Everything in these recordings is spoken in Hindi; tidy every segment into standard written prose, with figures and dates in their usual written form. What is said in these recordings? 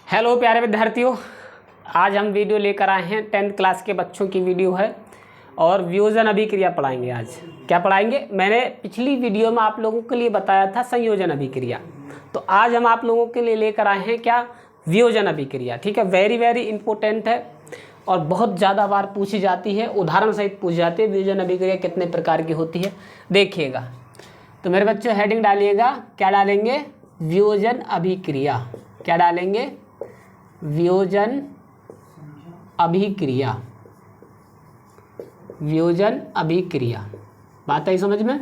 हेलो प्यारे विद्यार्थियों, आज हम वीडियो लेकर आए हैं 10th क्लास के बच्चों की वीडियो है और वियोजन अभिक्रिया पढ़ाएंगे। आज क्या पढ़ाएंगे? मैंने पिछली वीडियो में आप लोगों के लिए बताया था संयोजन अभिक्रिया, तो आज हम आप लोगों के लिए लेकर आए हैं क्या? वियोजन अभिक्रिया। ठीक है, वेरी वेरी इंपॉर्टेंट है और बहुत ज़्यादा बार पूछी जाती है, उदाहरण सहित पूछी जाती है। वियोजन अभिक्रिया कितने प्रकार की होती है देखिएगा। तो मेरे बच्चों हेडिंग डालिएगा, क्या डालेंगे? वियोजन अभिक्रिया। क्या डालेंगे? वियोजन अभिक्रिया। वियोजन अभिक्रिया, बात आई समझ में?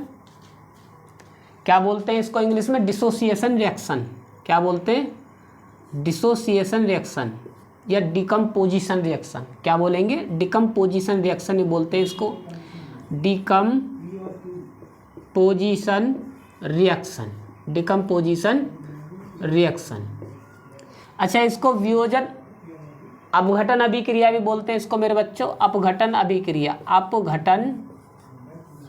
क्या बोलते हैं इसको इंग्लिश में? Dissociation reaction. क्या बोलते हैं? डिसोसिएशन रिएक्शन या डिकम्पोजिशन रिएक्शन। क्या बोलेंगे? डिकम्पोजिशन रिएक्शन ही बोलते हैं इसको, डिकम्पोजिशन रिएक्शन। Decomposition reaction. अच्छा, इसको वियोजन अपघटन अभिक्रिया भी बोलते हैं इसको मेरे बच्चों। अपघटन अभिक्रिया, अपघटन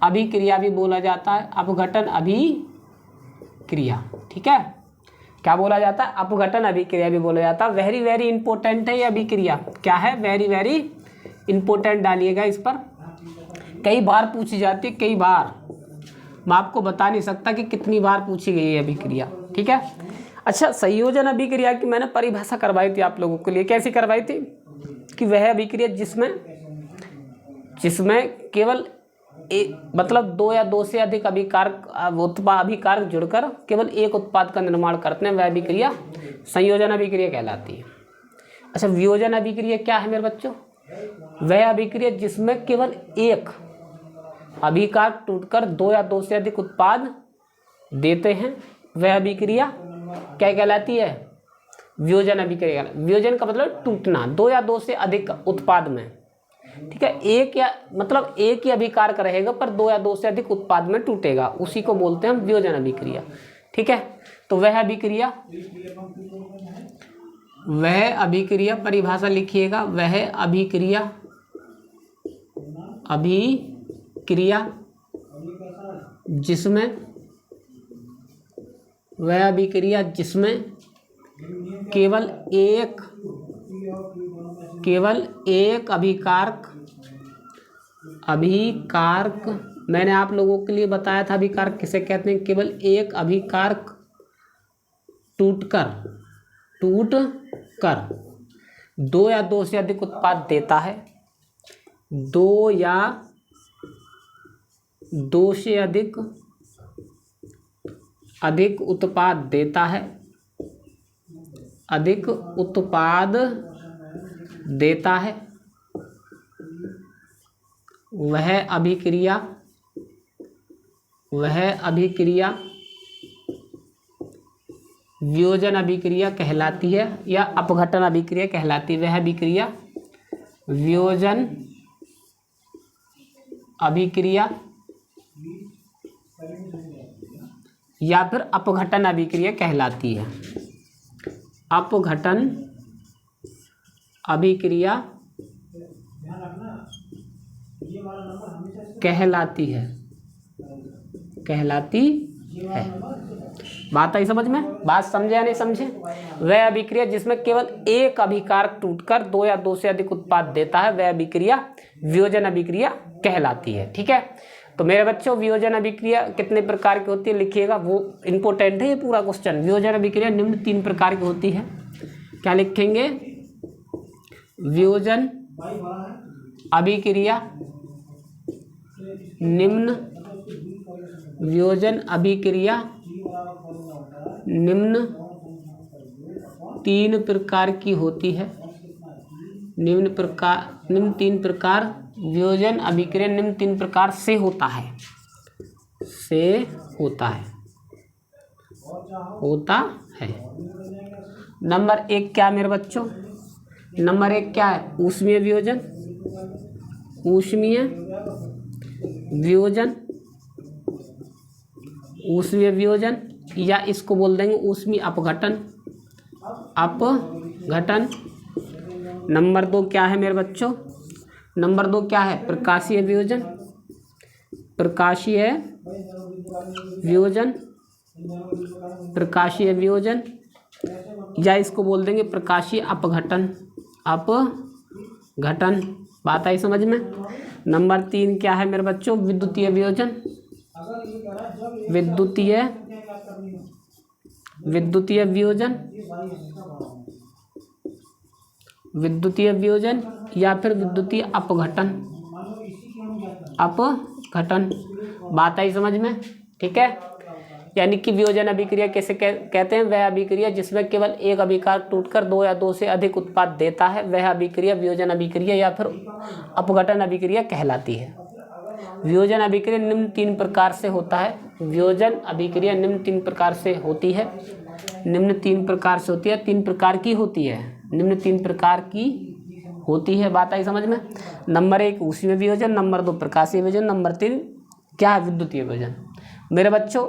अभिक्रिया भी बोला जाता है। अपघटन अभिक्रिया, ठीक है। क्या बोला जाता है? अपघटन अभिक्रिया भी बोला जाता है। वेरी वेरी इंपॉर्टेंट है ये अभिक्रिया। क्या है? वेरी वेरी इंपॉर्टेंट डालिएगा इस पर। कई बार पूछी जाती है, कई बार। मैं आपको बता नहीं सकता कि कितनी बार पूछी गई है अभिक्रिया, ठीक है। अच्छा, संयोजन अभिक्रिया की मैंने परिभाषा करवाई थी आप लोगों के लिए। कैसी करवाई थी? कि वह अभिक्रिया जिसमें केवल मतलब दो या दो से अधिक अभिकारक जुड़कर केवल एक उत्पाद का निर्माण करते हैं, वह अभिक्रिया संयोजन अभिक्रिया कहलाती है। अच्छा, वियोजन अभिक्रिया क्या है मेरे बच्चों? वह अभिक्रिया जिसमें केवल एक अभिकारक टूटकर दो या दो से अधिक उत्पाद देते हैं, वह अभिक्रिया क्या कहलाती है? वियोजन अभिक्रिया। वियोजन का मतलब टूटना, दो या दो से अधिक उत्पाद में, ठीक है। एक ही अभिकारक रहेगा पर दो या दो से अधिक उत्पाद में टूटेगा, उसी को बोलते हैं हम वियोजन अभिक्रिया, ठीक है। तो वह अभिक्रिया परिभाषा लिखिएगा। वह अभिक्रिया जिसमें केवल एक अभिकारक, मैंने आप लोगों के लिए बताया था अभिकारक किसे कहते हैं। केवल एक अभिकारक टूटकर दो या दो से अधिक उत्पाद देता है। दो या दो से अधिक उत्पाद देता है, अधिक उत्पाद देता है, वह अभिक्रिया वियोजन अभिक्रिया कहलाती है या अपघटन अभिक्रिया कहलाती है। वह अभिक्रिया वियोजन अभिक्रिया या फिर अपघटन अभिक्रिया कहलाती है। अपघटन अभिक्रिया कहलाती है। बात आई समझ में? बात समझे या नहीं समझे? वह अभिक्रिया जिसमें केवल एक अभिकारक टूटकर दो या दो से अधिक उत्पाद देता है, वह अभिक्रिया वियोजन अभिक्रिया कहलाती है, ठीक है। तो मेरे बच्चों, वियोजन अभिक्रिया कितने प्रकार की होती है लिखिएगा, वो इंपॉर्टेंट है ये पूरा क्वेश्चन। वियोजन अभिक्रिया निम्न तीन प्रकार की होती है। क्या लिखेंगे? वियोजन अभिक्रिया निम्न तीन प्रकार की होती है। निम्न तीन प्रकार वियोजन अभिक्रिया निम्न तीन प्रकार से होता है। नंबर एक क्या मेरे बच्चों? नंबर एक क्या है? ऊष्मीय वियोजन या इसको बोल देंगे ऊष्मीय अपघटन। नंबर दो क्या है मेरे बच्चों? नंबर दो क्या है? प्रकाशीय वियोजन। या इसको बोल देंगे प्रकाशीय अपघटन। अपघटन, बात आई समझ में। नंबर 3 क्या है मेरे बच्चों? विद्युतीय वियोजन। विद्युतीय वियोजन, विद्युतीय वियोजन या फिर विद्युतीय अपघटन। अपघटन, बात आई समझ में, ठीक है। यानी कि वियोजन अभिक्रिया कैसे कहते हैं? वह अभिक्रिया जिसमें केवल एक अभिकार टूटकर 2 या 2 से अधिक उत्पाद देता है, वह अभिक्रिया वियोजन अभिक्रिया या फिर अपघटन अभिक्रिया कहलाती है। वियोजन अभिक्रिया निम्न 3 प्रकार से होता है। वियोजन अभिक्रिया निम्न 3 प्रकार से होती है। निम्न 3 प्रकार से होती है, 3 प्रकार की होती है। निम्न 3 प्रकार की होती है, बात आई समझ में। नंबर 1 ऊष्मीय वियोजन, नंबर 2 प्रकाशीय वियोजन, नंबर 3 क्या है? विद्युतीय वियोजन। मेरे बच्चों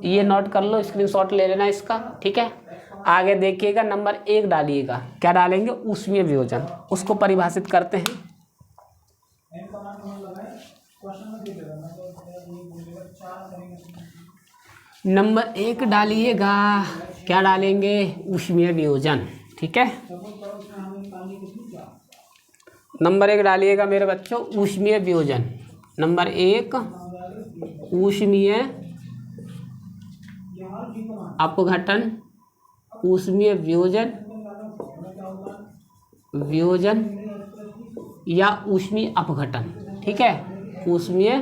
ये नोट कर लो, स्क्रीनशॉट ले लेना इसका, ठीक है। आगे देखिएगा, नंबर 1 डालिएगा। क्या डालेंगे? ऊष्मीय वियोजन। उसको परिभाषित करते हैं। नंबर 1 डालिएगा। क्या डालेंगे? ऊष्मीय वियोजन, ठीक है। नंबर 1 डालिएगा मेरे बच्चों, ऊष्मीय वियोजन। नंबर 1 ऊष्मीय अपघटन, ऊष्मीय वियोजन, वियोजन या ऊष्मीय अपघटन, ठीक है। ऊष्मीय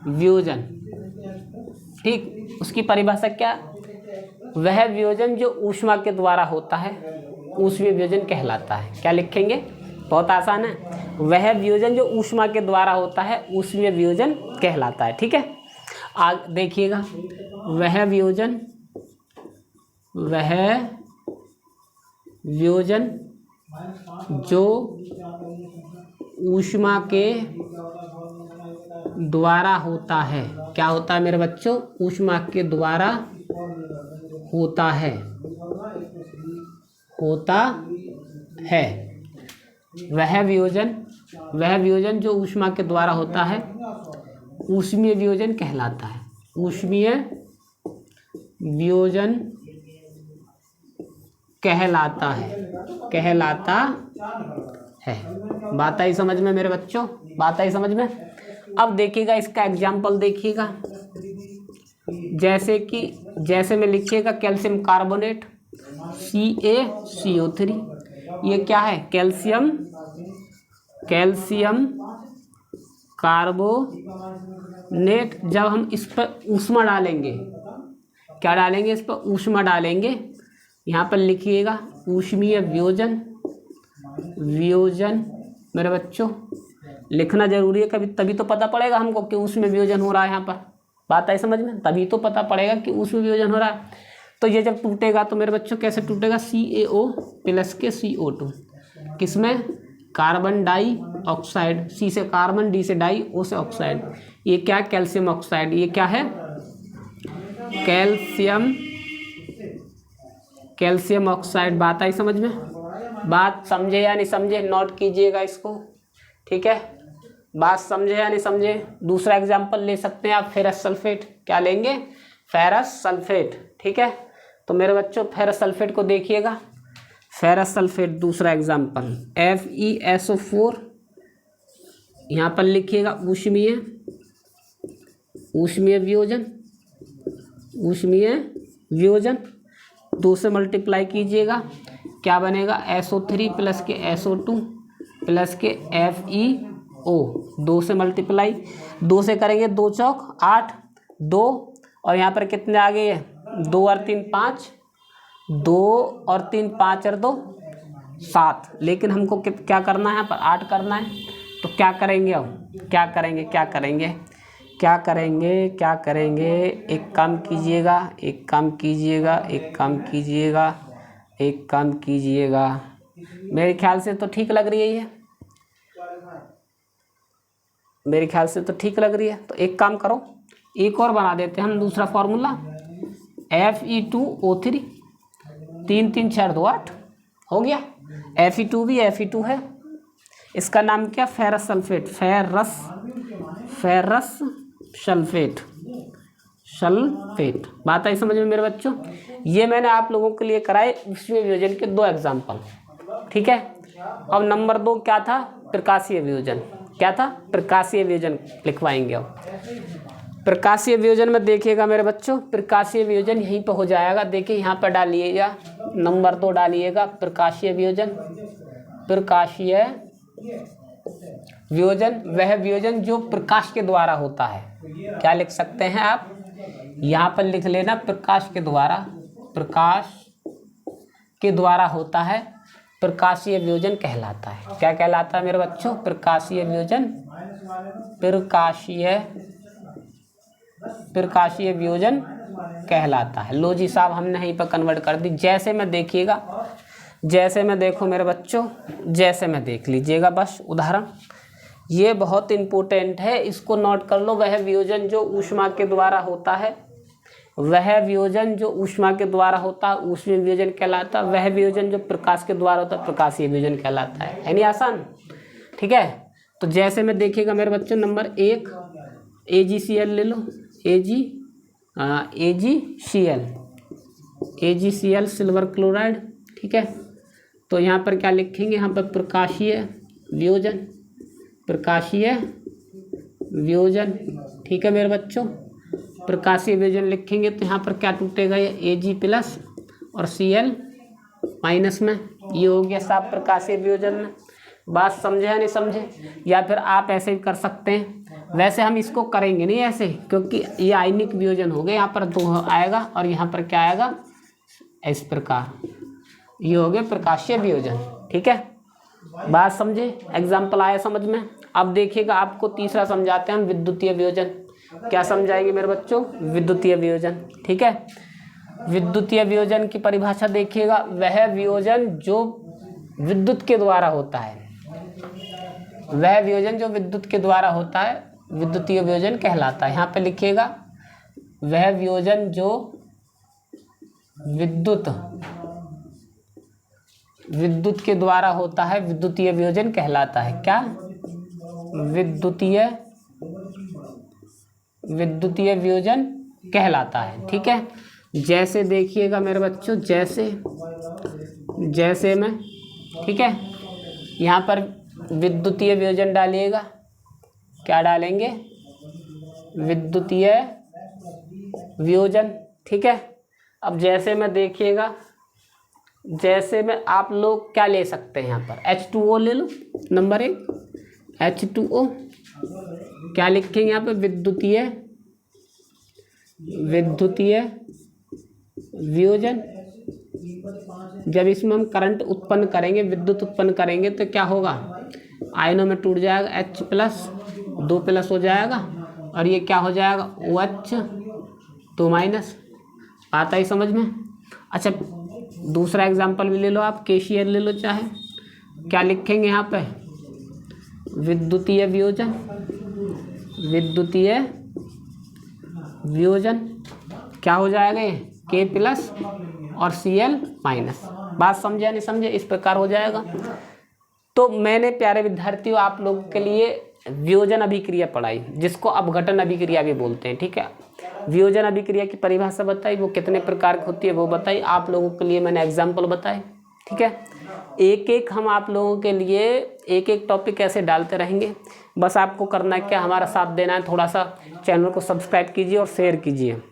वियोजन, ठीक। उसकी परिभाषा क्या? वह वियोजन जो ऊष्मा के द्वारा होता है, ऊष्मीय वियोजन कहलाता है। क्या लिखेंगे? बहुत आसान है। वह वियोजन जो ऊष्मा के द्वारा होता है, ऊष्मीय वियोजन कहलाता है, ठीक है। आगे देखिएगा, वह वियोजन जो ऊष्मा के द्वारा होता है। क्या होता है मेरे बच्चों? ऊष्मा के द्वारा होता है, वह वियोजन जो ऊष्मा के द्वारा होता है, ऊष्मीय वियोजन कहलाता है। ऊष्मीय वियोजन कहलाता है। बात आई समझ में मेरे बच्चों? बात आई समझ में। अब देखिएगा, इसका एग्जाम्पल देखिएगा। जैसे में लिखिएगा कैल्शियम कार्बोनेट CaCO3। ये क्या है? Calcium carbonate. जब हम इस पर ऊष्मा डालेंगे, क्या डालेंगे? इस पर ऊष्मा डालेंगे। यहाँ पर लिखिएगा ऊष्मीय वियोजन मेरे बच्चों। लिखना जरूरी है, कभी तभी तो पता पड़ेगा हमको कि ऊष्मीय वियोजन हो रहा है। यहाँ पर बात आई समझ में, तभी तो पता पड़ेगा कि ऊष्मीय वियोजन हो रहा है। तो ये जब टूटेगा तो मेरे बच्चों कैसे टूटेगा? CaO प्लस के CO2, किसमें? Carbon dioxide. C से कार्बन, D से डाई, O से ऑक्साइड। ये क्या? Calcium oxide. ये क्या है? Calcium oxide. बात आई समझ में? बात समझे या नहीं समझे? नोट कीजिएगा इसको, ठीक है। बात समझे या नहीं समझे? दूसरा एग्जाम्पल ले सकते हैं आप, फेरस सल्फेट। क्या लेंगे? फेरस सल्फेट, ठीक है। तो मेरे बच्चों फेरस सल्फेट को देखिएगा। फेरस सल्फेट दूसरा एग्जाम्पल FeSO4। यहाँ पर लिखिएगा ऊष्मीय वियोजन 2 से मल्टीप्लाई कीजिएगा। क्या बनेगा? SO3 प्लस के SO2 प्लस के FeO। 2 से मल्टीप्लाई, 2 से करेंगे 2 चौक 8, 2 और यहाँ पर कितने आ गए? 2 और 3 5, 2 और 3 5 और 2 7। लेकिन हमको क्या करना है? यहाँ पर 8 करना है। तो क्या करेंगे? अब क्या करेंगे? एक काम कीजिएगा। मेरे ख्याल से तो ठीक लग रही है ये, मेरे ख्याल से तो ठीक लग रही है। तो एक काम करो, एक और बना देते हैं हम दूसरा फॉर्मूला। Fe2O3, 3 3 4 2 8 हो गया। Fe2 भी Fe2 है। इसका नाम क्या? Ferrous sulphate. बात आई समझ में मेरे बच्चों? ये मैंने आप लोगों के लिए कराए विषुवीय वियोजन के 2 एग्जाम्पल, ठीक है। अब नंबर 2 क्या था? प्रकाशीय वियोजन। क्या था? प्रकाशीय वियोजन लिखवाएंगे। अब प्रकाशीय वियोजन में देखिएगा मेरे बच्चों, प्रकाशीय वियोजन यहीं पर हो जाएगा। देखिए यहाँ पर डालिएगा, नंबर 2 डालिएगा, प्रकाशीय वियोजन। प्रकाशीय वियोजन वह वियोजन जो प्रकाश के द्वारा होता है। क्या लिख सकते हैं आप? यहाँ पर लिख लेना, प्रकाश के द्वारा, प्रकाश के द्वारा होता है, प्रकाशीय वियोजन कहलाता है। क्या कहलाता है मेरे बच्चों? प्रकाशीय वियोजन। प्रकाशीय वियोजन कहलाता है। लो जी साहब, हमने यहीं पर कन्वर्ट कर दी। जैसे में देखिएगा, जैसे में देखो मेरे बच्चों, जैसे में देख लीजिएगा बस उदाहरण। ये बहुत इम्पोर्टेंट है, इसको नोट कर लो। वह वियोजन जो ऊष्मा के द्वारा होता है, वह वियोजन जो ऊष्मा के द्वारा होता है ऊष्मीय वियोजन कहलाता है। वह वियोजन जो प्रकाश के द्वारा होता है प्रकाशीय वियोजन कहलाता है नहीं आसान? ठीक है। तो जैसे में देखिएगा मेरे बच्चों, नंबर 1 AgCl ले लो, AgCl सिल्वर क्लोराइड, ठीक है। तो यहाँ पर क्या लिखेंगे? यहाँ पर प्रकाशीय वियोजन, प्रकाशीय वियोजन, ठीक है मेरे बच्चों। प्रकाशीय वियोजन लिखेंगे तो यहाँ पर क्या टूटेगा? ये Ag+ और Cl- में, ये हो गया साहब प्रकाशीय वियोजन में। बात समझे या नहीं समझे? या फिर आप ऐसे भी कर सकते हैं। वैसे हम इसको करेंगे नहीं ऐसे, क्योंकि ये आयनिक वियोजन हो गए। यहाँ पर 2 आएगा और यहाँ पर क्या आएगा? इस प्रकार, ये हो गया प्रकाशीय वियोजन, ठीक है। बात समझे? एग्जाम्पल आया समझ में? अब देखिएगा, आपको तीसरा समझाते हैं हम, विद्युतीय वियोजन। क्या समझाएंगे मेरे बच्चों? विद्युतीय वियोजन, ठीक है। विद्युतीय वियोजन की परिभाषा देखिएगा, वह वियोजन जो विद्युत के द्वारा होता है, वह वियोजन जो विद्युत के द्वारा होता है विद्युतीय वियोजन कहलाता है। यहाँ पे लिखिएगा, वह वियोजन जो विद्युत के द्वारा होता है विद्युतीय वियोजन कहलाता है। क्या? विद्युतीय वियोजन कहलाता है, ठीक है। जैसे देखिएगा मेरे बच्चों, जैसे में, ठीक है, यहाँ पर विद्युतीय वियोजन डालिएगा। क्या डालेंगे? विद्युतीय वियोजन, ठीक है। अब जैसे में देखिएगा, जैसे में आप लोग क्या ले सकते हैं? यहाँ पर H2O ले लो, नंबर 1 H2O। क्या लिखेंगे यहाँ पे? विद्युतीय वियोजन। जब इसमें हम करंट उत्पन्न करेंगे, विद्युत उत्पन्न करेंगे, तो क्या होगा? आयनों में टूट जाएगा, H+, 2+ हो जाएगा, और ये क्या हो जाएगा? OH, 2-। आता ही समझ में? अच्छा, दूसरा एग्जाम्पल भी ले लो आप, KCl ले लो चाहे। क्या लिखेंगे यहाँ पे? विद्युतीय वियोजन। विद्युतीय वियोजन क्या हो जाएगा? ये K+ और Cl-। बात समझे या नहीं समझे? इस प्रकार हो जाएगा। तो मैंने प्यारे विद्यार्थियों आप लोगों के लिए वियोजन अभिक्रिया पढ़ाई, जिसको अपघटन अभिक्रिया भी बोलते हैं, ठीक है। वियोजन अभिक्रिया की परिभाषा बताई, वो कितने प्रकार की होती है वो बताई। आप लोगों के लिए मैंने एग्जाम्पल बताए, ठीक है। एक एक हम आप लोगों के लिए एक टॉपिक ऐसे डालते रहेंगे। बस आपको करना है क्या? हमारा साथ देना है। थोड़ा सा चैनल को सब्सक्राइब कीजिए और शेयर कीजिए।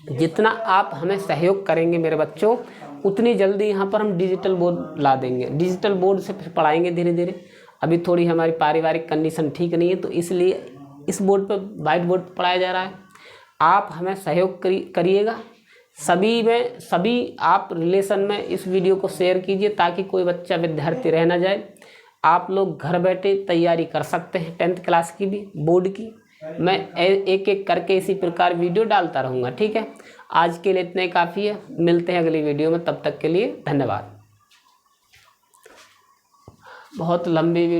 जितना आप हमें सहयोग करेंगे मेरे बच्चों, उतनी जल्दी यहाँ पर हम डिजिटल बोर्ड ला देंगे। डिजिटल बोर्ड से फिर पढ़ाएंगे धीरे धीरे। अभी थोड़ी हमारी पारिवारिक कंडीशन ठीक नहीं है, तो इसलिए इस बोर्ड पर, वाइट बोर्ड पर पढ़ाया जा रहा है। आप हमें सहयोग करिएगा। सभी आप रिलेशन में इस वीडियो को शेयर कीजिए, ताकि कोई बच्चा विद्यार्थी रह ना जाए। आप लोग घर बैठे तैयारी कर सकते हैं 10th क्लास की भी, बोर्ड की। मैं एक एक करके इसी प्रकार वीडियो डालता रहूँगा, ठीक है। आज के लिए इतना ही काफ़ी है। मिलते हैं अगली वीडियो में, तब तक के लिए धन्यवाद। बहुत लंबी वीडियो